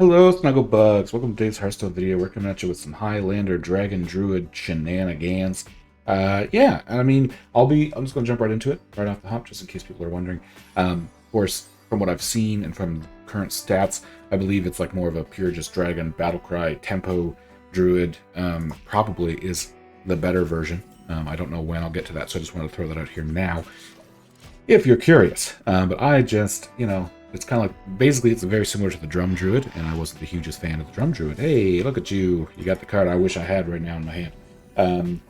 Hello, Snugglebugs. Welcome to today's Hearthstone video. We're coming at you with some Highlander Dragon Druid shenanigans. Yeah, I mean, I'm just gonna jump right into it, right off the hop, just in case people are wondering. Of course, from what I've seen and from current stats, I believe it's like more of a pure just dragon battlecry tempo druid. Probably is the better version. I don't know when I'll get to that, so I just want to throw that out here now, if you're curious. But I just, it's kind of like, basically it's very similar to the Drum Druid, and I wasn't the hugest fan of the Drum Druid. Hey, look at you. You got the card I wish I had right now in my hand.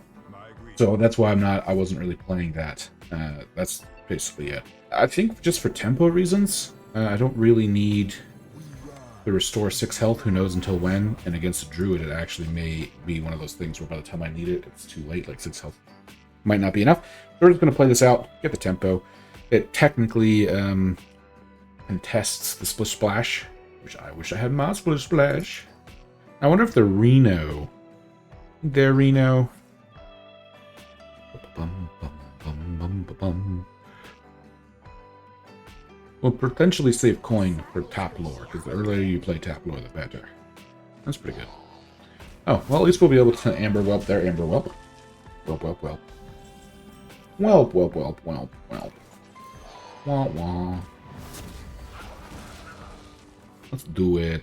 So that's why I wasn't really playing that. That's basically it. I think just for tempo reasons, I don't really need to restore 6 health, who knows until when, and against a Druid it actually may be one of those things where by the time I need it, it's too late, like 6 health might not be enough. So we're just going to play this out, get the tempo. It technically contests the Splish Splash, which I wish I had my Splish Splash. I wonder if the Reno, their Reno, will potentially save coin for tap lore, because the earlier you play tap lore, the better. That's pretty good. Oh, well, at least we'll be able to Amber Whelp there, Amber Whelp. Whelp, whelp, whelp. Whelp, whelp, whelp, whelp, whelp. Wah, wah. Let's do it.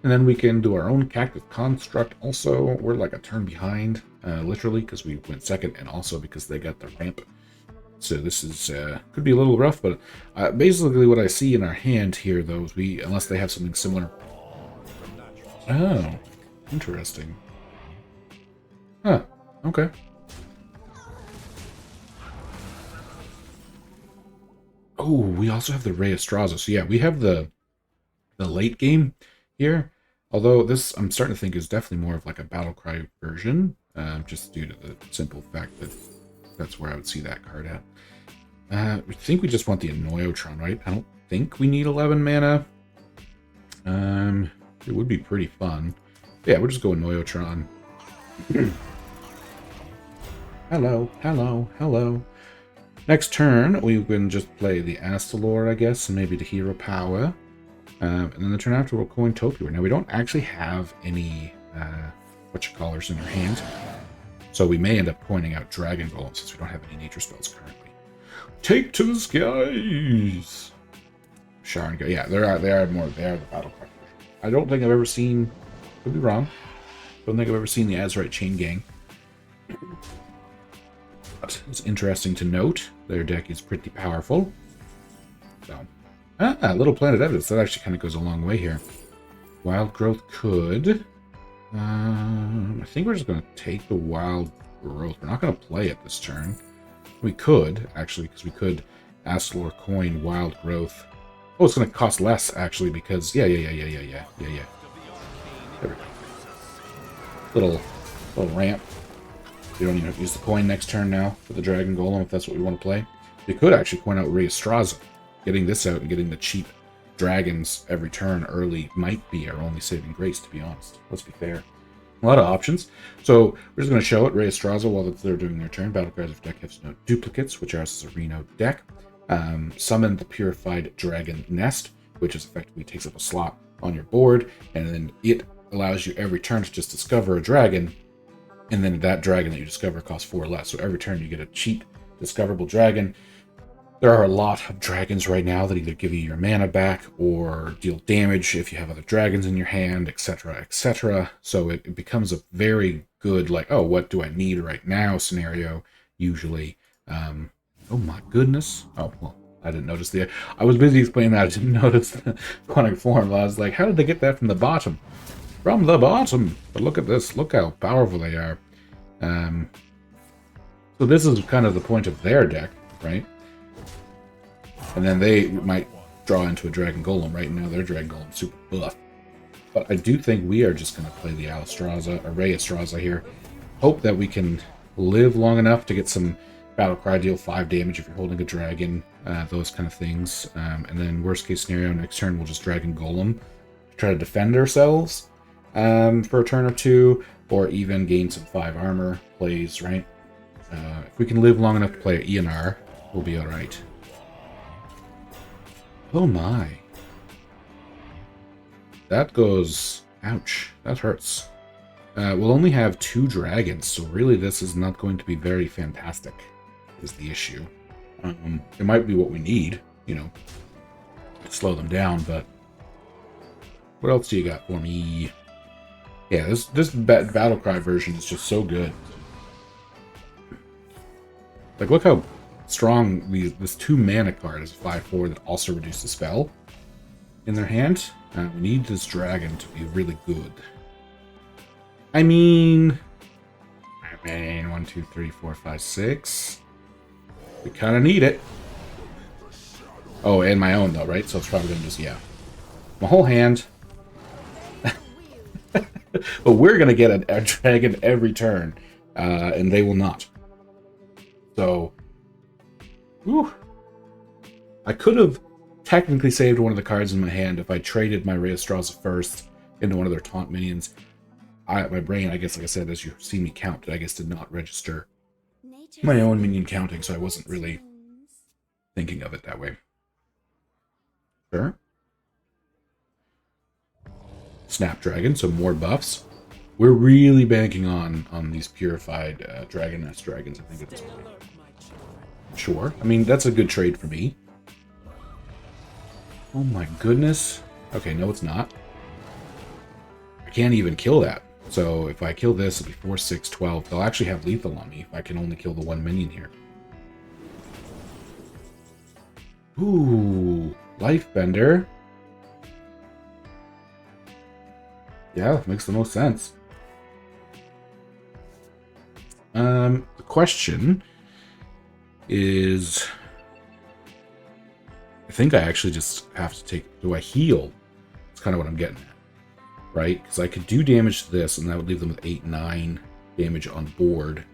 And then we can do our own Cactus Construct. Also, we're like a turn behind, literally, because we went second, and also because they got the ramp. So this is could be a little rough, but basically what I see in our hand here, though, is unless they have something similar. Oh, interesting. Huh, okay. Oh, we also have the Raystraza. So yeah, we have the late game here. Although this, I'm starting to think, is definitely more of like a Battlecry version, just due to the simple fact that that's where I would see that card at. I think we just want the Annoyotron, right? I don't think we need 11 mana. It would be pretty fun. Yeah, we'll just go Annoyotron. Hello, hello, hello. Next turn, we can just play the Astalor, I guess, and maybe the Hero Power. And then the turn after, we'll coin Topiary. Now, we don't actually have any whatchamacallers in our hand, so we may end up pointing out Dragon Golem since we don't have any nature spells currently. Take to the skies! Sharon, yeah, they are the battle card. I don't think I've ever seen, could be wrong, don't think I've ever seen the Azurite Chain Gang. But it's interesting to note, their deck is pretty powerful. So, Little Planet Evidence, that actually kind of goes a long way here. Wild Growth could. I think we're just going to take the Wild Growth. We're not going to play it this turn. We could, actually, because we could Astalor coin Wild Growth. Oh, it's going to cost less, actually, because, yeah. There we go. Little ramp. You don't even have to use the coin next turn now for the Dragon Golem, if that's what we want to play. You could actually point out Raystraza. Getting this out and getting the cheap dragons every turn early might be our only saving grace, to be honest. Let's be fair. A lot of options. So we're just going to show it. Raystraza, while they're doing their turn. Battlegrounds of deck has no duplicates, which ours is a Reno deck. Summon the Purified Dragon Nest, which is effectively takes up a slot on your board, and then it allows you every turn to just discover a dragon, and then that dragon that you discover costs 4 less. So every turn you get a cheap discoverable dragon. There are a lot of dragons right now that either give you your mana back or deal damage if you have other dragons in your hand, etc., etc. So it becomes a very good, like, oh, what do I need right now scenario, usually. Oh my goodness. Oh, well, I didn't notice I was busy explaining that. I didn't notice the Quantic Form. I was like, how did they get that from the bottom? From the bottom! But look at this. Look how powerful they are. So this is kind of the point of their deck, right? And then they might draw into a Dragon Golem. Right now, their Dragon Golem super buff. But I do think we are just going to play the Raystraza here. Hope that we can live long enough to get some Battlecry, deal 5 damage if you're holding a dragon, those kind of things. And then worst case scenario, next turn we'll just Dragon Golem. Try to defend ourselves for a turn or two, or even gain some 5 armor plays, right? If we can live long enough to play ENR, we'll be alright. Oh my. that goes... Ouch. That hurts. We'll only have 2 dragons, so really this is not going to be very fantastic, is the issue. It might be what we need, you know, to slow them down, but... What else do you got for me? Yeah, this Battlecry version is just so good. Like, look how strong this 2 mana card is a 5/4 that also reduces the spell in their hand. We need this dragon to be really good. I mean 1, 2, 3, 4, 5, 6. We kind of need it. Oh, and my own though, right? So it's probably gonna just, yeah, my whole hand. But we're gonna get a dragon every turn, and they will not. So, whew. I could have technically saved one of the cards in my hand if I traded my Ray of Straws first into one of their taunt minions. My brain, I guess, like I said, as you see me count, I guess did not register my own minion counting, so I wasn't really thinking of it that way. Sure. Snapdragon, so more buffs. We're really banking on these purified Dragoness dragons, I think, at this point. Sure. I mean, that's a good trade for me. Oh my goodness. Okay, no, it's not. I can't even kill that. So if I kill this, it'll be 4, 6, 12. They'll actually have lethal on me if I can only kill the 1 minion here. Ooh, Lifebender. Yeah, makes the most sense. The question is, I think I actually just have to take, do I heal? That's kind of what I'm getting at, right? Because I could do damage to this, and that would leave them with 8, 9 damage on board.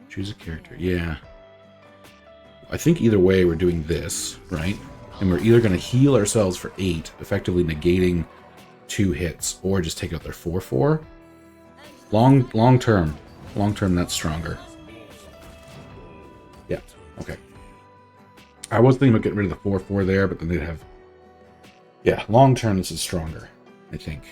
Choose a character, yeah. I think either way we're doing this, right? And we're either going to heal ourselves for 8, effectively negating 2 hits, or just take out their 4/4. Long term, that's stronger. Yeah, okay. I was thinking about getting rid of the 4/4 there, but then they'd have... Yeah, long term this is stronger, I think.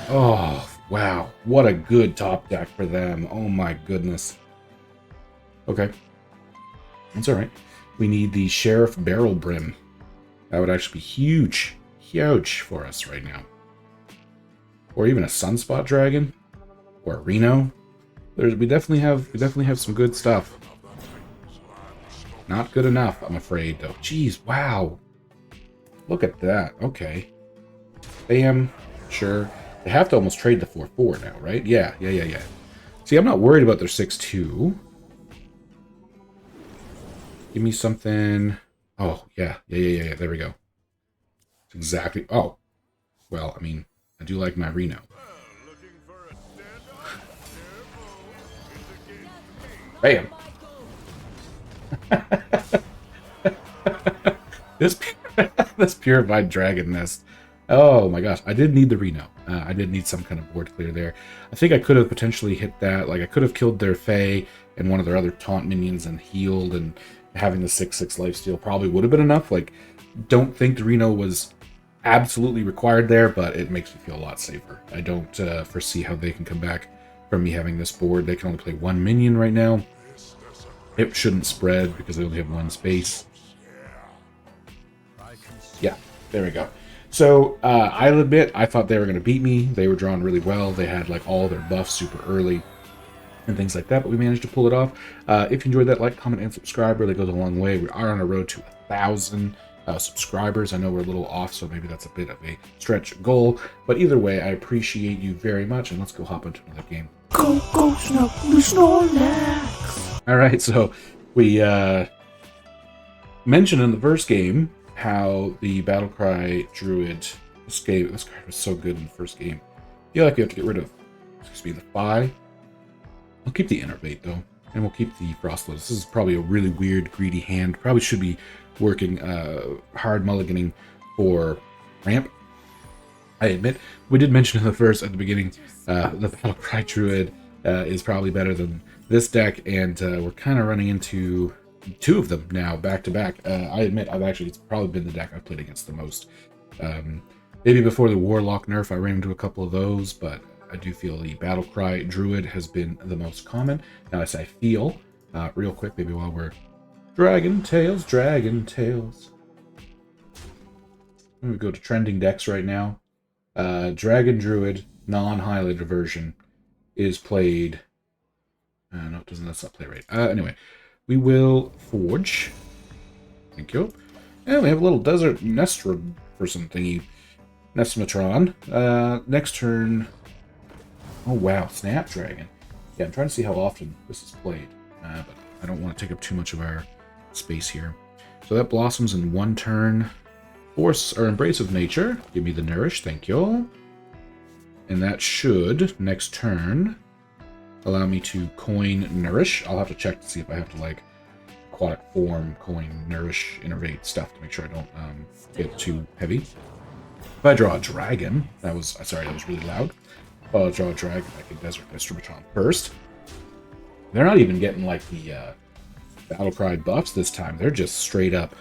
Oh, wow. What a good top deck for them. Oh my goodness. Okay. That's alright. We need the Sheriff Barrel Brim. That would actually be huge. Huge for us right now. Or even a Sunspot Dragon. Or a Reno. We definitely have some good stuff. Not good enough, I'm afraid, though. Jeez, wow. Look at that. Okay. Bam. Sure. They have to almost trade the 4/4 now, right? Yeah. See, I'm not worried about their 6/2. Give me something... Oh, yeah. There we go. Exactly. Oh. Well, I mean, I do like my Reno. Bam. This purified dragon nest. Oh my gosh, I did need the Reno. I did need some kind of board clear there. I think I could have potentially hit that. Like, I could have killed their Fae and one of their other taunt minions and healed, and having the 6/6 lifesteal probably would have been enough. Like, don't think the Reno was absolutely required there, but it makes me feel a lot safer. I don't foresee how they can come back from me having this board. They can only play 1 minion right now. It shouldn't spread because they only have 1 space. Yeah, there we go. So, I'll admit, I thought they were going to beat me. They were drawn really well. They had, like, all their buffs super early and things like that, but we managed to pull it off. If you enjoyed that, like, comment, and subscribe. Really goes a long way. We are on a road to 1,000 subscribers. I know we're a little off, so maybe that's a bit of a stretch goal. But either way, I appreciate you very much, and let's go hop into another game. Go, Snuggly Snorlax! Alright, so we mentioned in the first game how the Battlecry Druid escape. This card was so good in the first game. I feel like we have to get rid of, the Phi. I'll keep the Innervate though, and we'll keep the Frostlotus. This is probably a really weird, greedy hand. Probably should be working hard mulliganing for ramp. I admit, we did mention at the beginning, the Battlecry Druid is probably better than this deck, and we're kind of running into 2 of them now, back to back. I admit, it's probably been the deck I've played against the most Maybe before the Warlock nerf, I ran into a couple of those, but I do feel the Battlecry Druid has been the most common. Now, as I feel, real quick, maybe while we're Dragon Tales. I'm gonna go to trending decks right now. Dragon Druid non-Highlander version is played. No, it doesn't. That's not play right. Anyway, we will forge. Thank you. And we have a little desert Nestra person thingy. Nestmatron. Next turn. Oh wow, Snapdragon. Yeah, I'm trying to see how often this is played, but I don't want to take up too much of our space here. So that blossoms in one turn. Force or Embrace of Nature. Give me the Nourish, thank you. And that should, next turn, allow me to coin Nourish. I'll have to check to see if I have to, like, Aquatic Form, coin, Nourish, Innervate stuff to make sure I don't get too heavy. If I draw a Dragon, that was really loud. If I draw a Dragon, I can Desert Nestmatron first. They're not even getting, like, the Battlecry buffs this time. They're just straight up.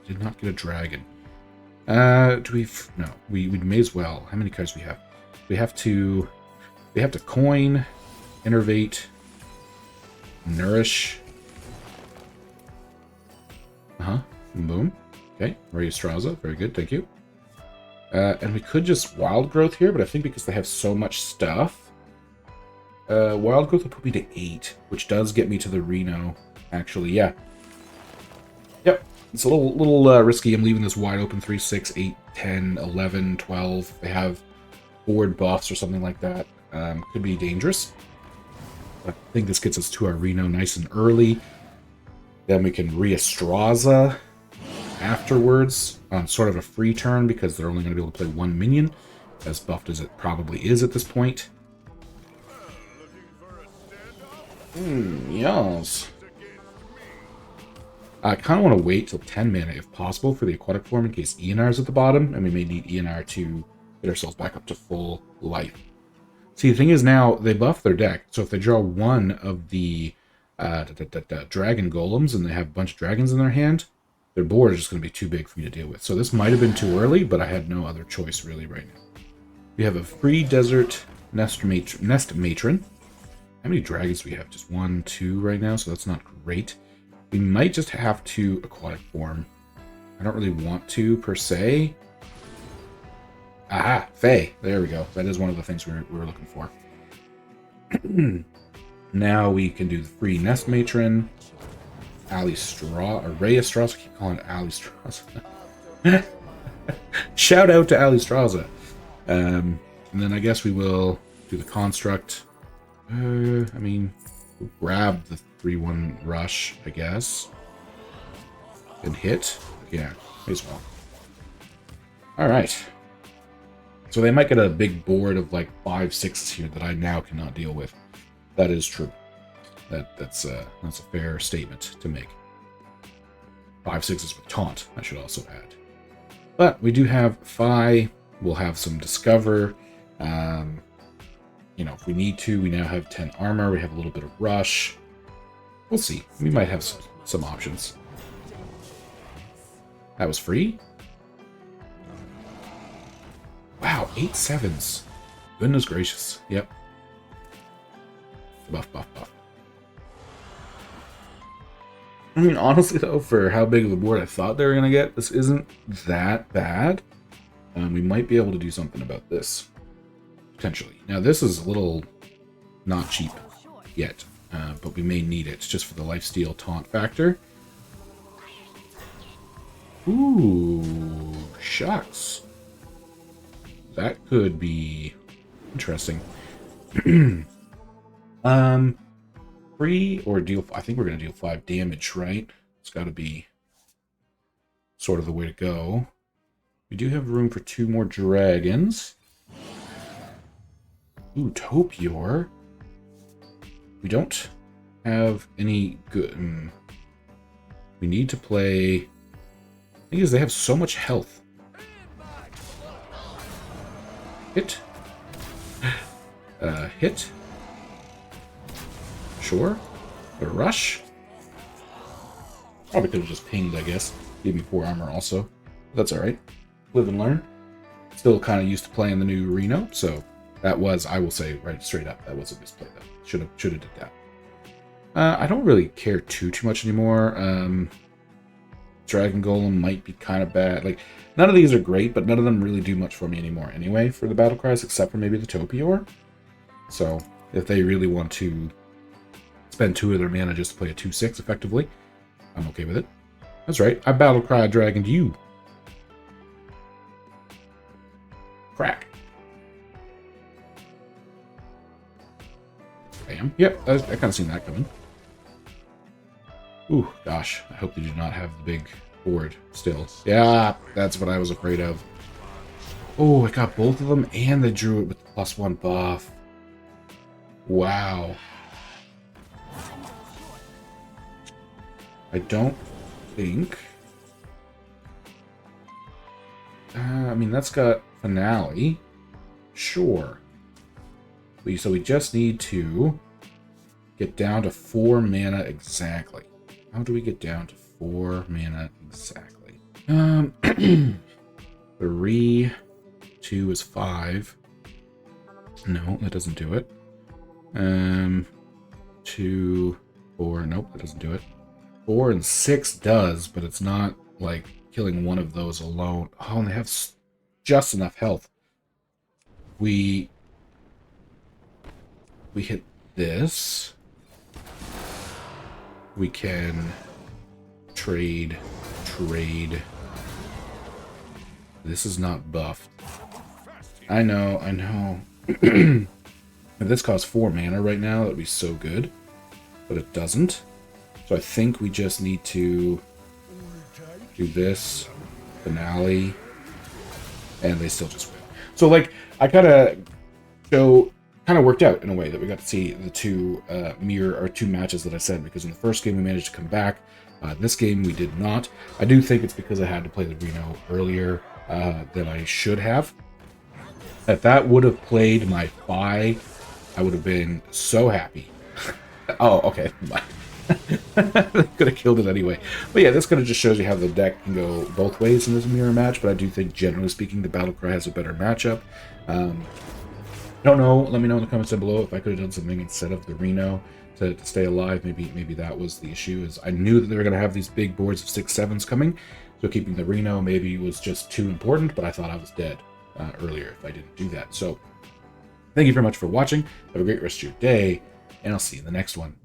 Did not get a Dragon. No, we may as well. How many cards do we have? We have to coin, Innervate, Nourish. Boom. Okay, Registraza, very good, thank you. And we could just Wild Growth here, but I think because they have so much stuff, Wild Growth will put me to 8, which does get me to the Reno, actually, yeah. Yep. It's a little risky. I'm leaving this wide open. 3, 6, 8, 10, 11, 12. They have board buffs or something like that. Could be dangerous. I think this gets us to our Reno nice and early. Then we can Registraza afterwards on sort of a free turn because they're only going to be able to play one minion, as buffed as it probably is at this point. Yes. I kind of want to wait till 10 mana if possible for the aquatic form in case ENR's at the bottom, and we may need ENR to get ourselves back up to full life. See, the thing is now, they buff their deck, so if they draw one of the dragon golems and they have a bunch of dragons in their hand, their board is just going to be too big for me to deal with. So this might have been too early, but I had no other choice really right now. We have a free desert nest matron. How many dragons do we have? Just 1, 2 right now, so that's not great. We might just have to aquatic form. I don't really want to, per se. Aha! Fae! There we go. That is one of the things we were looking for. Now we can do the free Nest Matron. Registraza. I keep calling it Alistraza. Shout out to Alistraza. And then I guess we will do the Construct. We'll grab the 3/1 Rush, I guess. And hit. Yeah, may as well. Alright. So they might get a big board of like 5, 6s here that I now cannot deal with. That is true. That's a fair statement to make. 5, 6s with taunt, I should also add. But we do have Fi. We'll have some Discover. If we need to, we now have 10 armor. We have a little bit of rush. We'll see. We might have some options. That was free. Wow, 8 7s. Goodness gracious. Yep. Buff, buff, buff. I mean, honestly, though, for how big of a board I thought they were going to get, this isn't that bad. We might be able to do something about this. Potentially. Now, this is a little not cheap yet, but we may need it just for the lifesteal taunt factor. Ooh, shucks. That could be interesting. Free or deal... I think we're going to deal 5 damage, right? It's got to be sort of the way to go. We do have room for 2 more dragons. Ooh, Topior. We don't have any good... We need to play... The thing is, they have so much health. Hit. Hit. Sure. A rush. Probably could have just pinged, I guess. Gave me 4 armor also. That's alright. Live and learn. still kind of used to playing the new Reno, so that was, I will say right straight up, that was a misplay though. Should have did that. I don't really care too much anymore. Dragon Golem might be kind of bad. Like, none of these are great, but none of them really do much for me anymore anyway for the battle cries, except for maybe the Topior. So if they really want to spend 2 of their mana just to play a 2/6 effectively, I'm okay with it. That's right, I battle cry dragoned you. Crack. Bam. Yep, I kind of seen that coming. Ooh, gosh. I hope they do not have the big board still. Yeah, that's what I was afraid of. Oh, I got both of them and the Druid with the +1 buff. Wow. I don't think... I mean, that's got Finale. Sure. So we just need to get down to 4 mana exactly. How do we get down to 4 mana exactly? 3, 2 is 5. No, that doesn't do it. 2, 4, nope, that doesn't do it. 4 and 6 does, but it's not like killing one of those alone. Oh, and they have just enough health. We hit this. We can trade. This is not buffed. I know. If this costs 4 mana right now, that would be so good. But it doesn't. So I think we just need to do this. Finale. And they still just win. So, like, I kind of worked out in a way that we got to see the two two matches that I said, because in the first game we managed to come back. This game we did not. I do think it's because I had to play the Reno earlier than I should have. If that would have played my Fi, I would have been so happy. Oh, okay. Could have killed it anyway. But yeah, this kind of just shows you how the deck can go both ways in this mirror match, but I do think, generally speaking, the Battlecry has a better matchup. Don't know. Let me know in the comments down below if I could have done something instead of the Reno to stay alive. Maybe that was the issue. Is I knew that they were going to have these big boards of 6/7s coming, so keeping the Reno maybe was just too important, but I thought I was dead earlier if I didn't do that. So thank you very much for watching. Have a great rest of your day, and I'll see you in the next one.